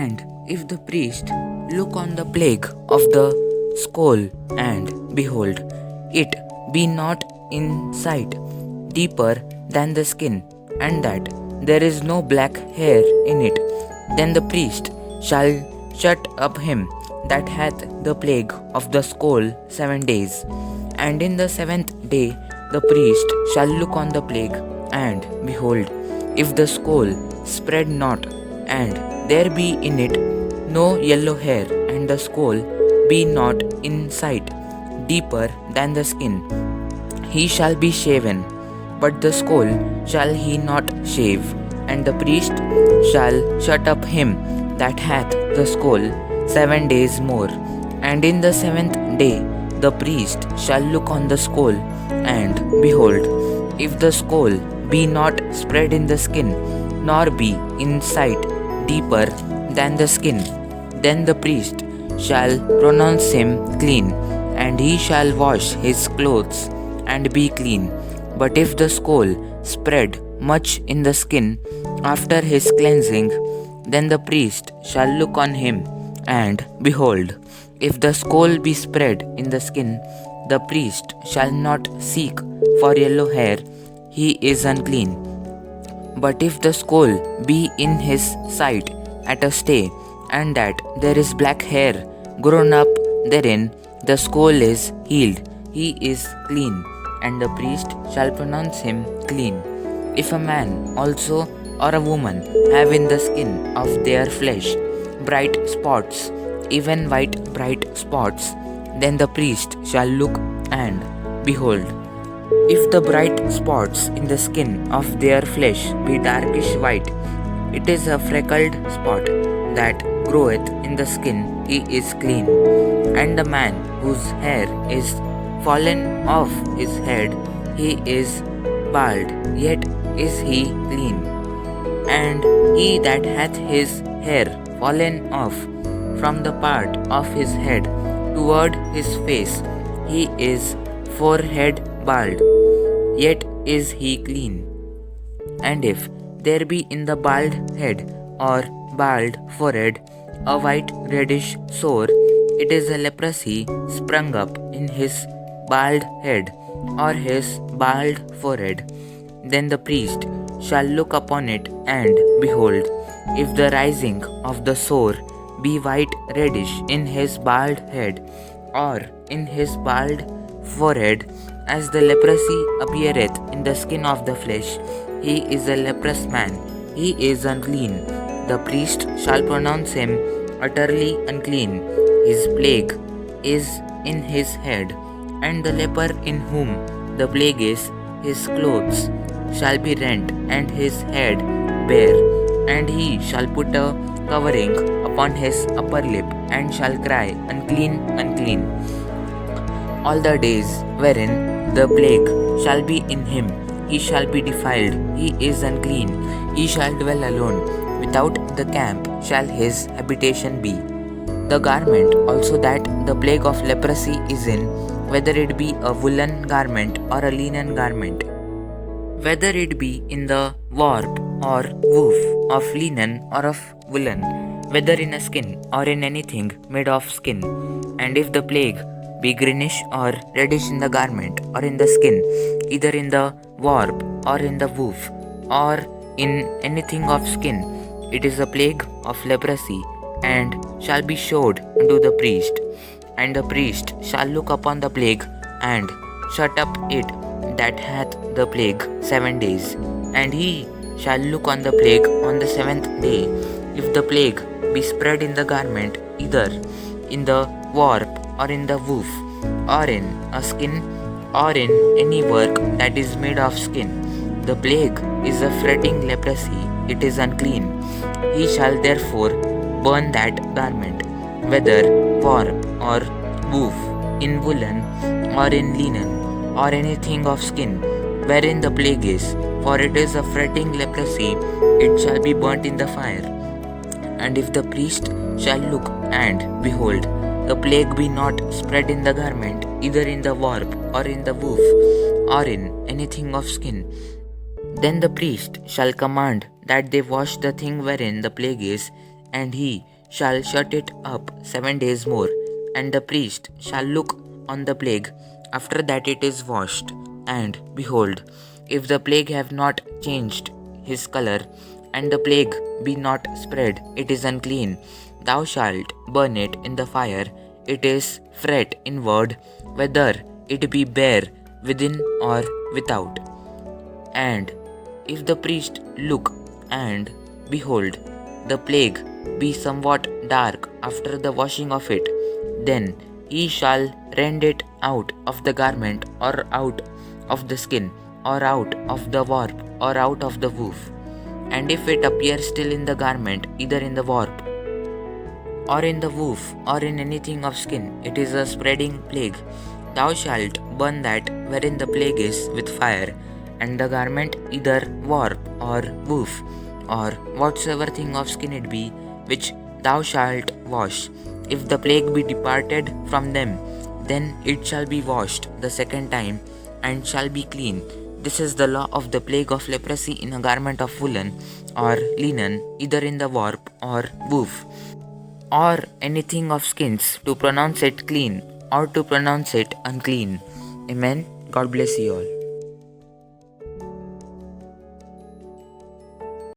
And if the priest look on the plague of the scroll, and behold, it be not in sight deeper than the skin, and that there is no black hair in it, then the priest shall shut up him that hath the plague of the scroll 7 days. And in the seventh day the priest shall look on the plague, and behold, if the scroll spread not, and there be in it no yellow hair, and the scroll be not in sight deeper than the skin, he shall be shaven, but the scroll shall he not shave. And the priest shall shut up him that hath the scroll 7 days more. And in the seventh day the priest shall look on the scroll, and behold, if the scroll be not spread in the skin, nor be in sight deeper than the skin, then the priest shall pronounce him clean, and he shall wash his clothes and be clean. But if the scroll spread much in the skin after his cleansing, then the priest shall look on him, and behold, if the scroll be spread in the skin, the priest shall not seek for yellow hair, he is unclean. But if the scroll be in his sight at a stay, and that there is black hair grown up therein, the scroll is healed, he is clean, and the priest shall pronounce him clean. If a man also or a woman have in the skin of their flesh bright spots, even white bright spots, then the priest shall look, and behold, if the bright spots in the skin of their flesh be darkish white, it is a freckled spot that groweth in the skin, he is clean. And the man whose hair is fallen off his head, he is bald, yet is he clean. And he that hath his hair fallen off from the part of his head toward his face, he is forehead bald, yet is he clean. And if there be in the bald head or bald forehead a white reddish sore, it is a leprosy sprung up in his bald head or his bald forehead. Then the priest shall look upon it, and behold, if the rising of the sore be white reddish in his bald head or in his bald forehead, as the leprosy appeareth in the skin of the flesh, he is a leprous man, he is unclean. The priest shall pronounce him utterly unclean, his plague is in his head. And the leper in whom the plague is, his clothes shall be rent, and his head bare, and he shall put a covering upon his upper lip, and shall cry, Unclean, unclean, all the days wherein the plague shall be in him. He shall be defiled, he is unclean, he shall dwell alone, without the camp shall his habitation be. The garment also that the plague of leprosy is in, whether it be a woolen garment or a linen garment, whether it be in the warp or woof of linen or of woolen, whether in a skin or in anything made of skin. And if the plague be greenish or reddish in the garment or in the skin, either in the warp or in the woof or in anything of skin, it is a plague of leprosy, and shall be showed unto the priest. And the priest shall look upon the plague, and shut up it that hath the plague 7 days. And he shall look on the plague on the seventh day. If the plague be spread in the garment, either in the warp or in the woof, or in a skin, or in any work that is made of skin, the plague is a fretting leprosy, it is unclean. He shall therefore burn that garment, whether warp or woof, in woolen or in linen, or anything of skin, wherein the plague is, for it is a fretting leprosy, it shall be burnt in the fire. And if the priest shall look, and behold, the plague be not spread in the garment, either in the warp or in the woof, or in anything of skin, then the priest shall command that they wash the thing wherein the plague is, and he shall shut it up 7 days more, and the priest shall look on the plague after that it is washed. And behold, if the plague have not changed his color, and the plague be not spread, it is unclean. Thou shalt burn it in the fire. It is fret inward, whether it be bare within or without. And if the priest look, and behold, the plague be somewhat dark after the washing of it, then he shall rend it out of the garment, or out of the skin, or out of the warp, or out of the woof. And if it appear still in the garment, either in the warp, or in the woof, or in anything of skin, it is a spreading plague. Thou shalt burn that wherein the plague is with fire, and the garment either warp or woof, or whatsoever thing of skin it be, which thou shalt wash. If the plague be departed from them, then it shall be washed the second time, and shall be clean. This is the law of the plague of leprosy in a garment of woolen or linen, either in the warp or woof, or anything of skins, to pronounce it clean or to pronounce it unclean. Amen. God bless you all.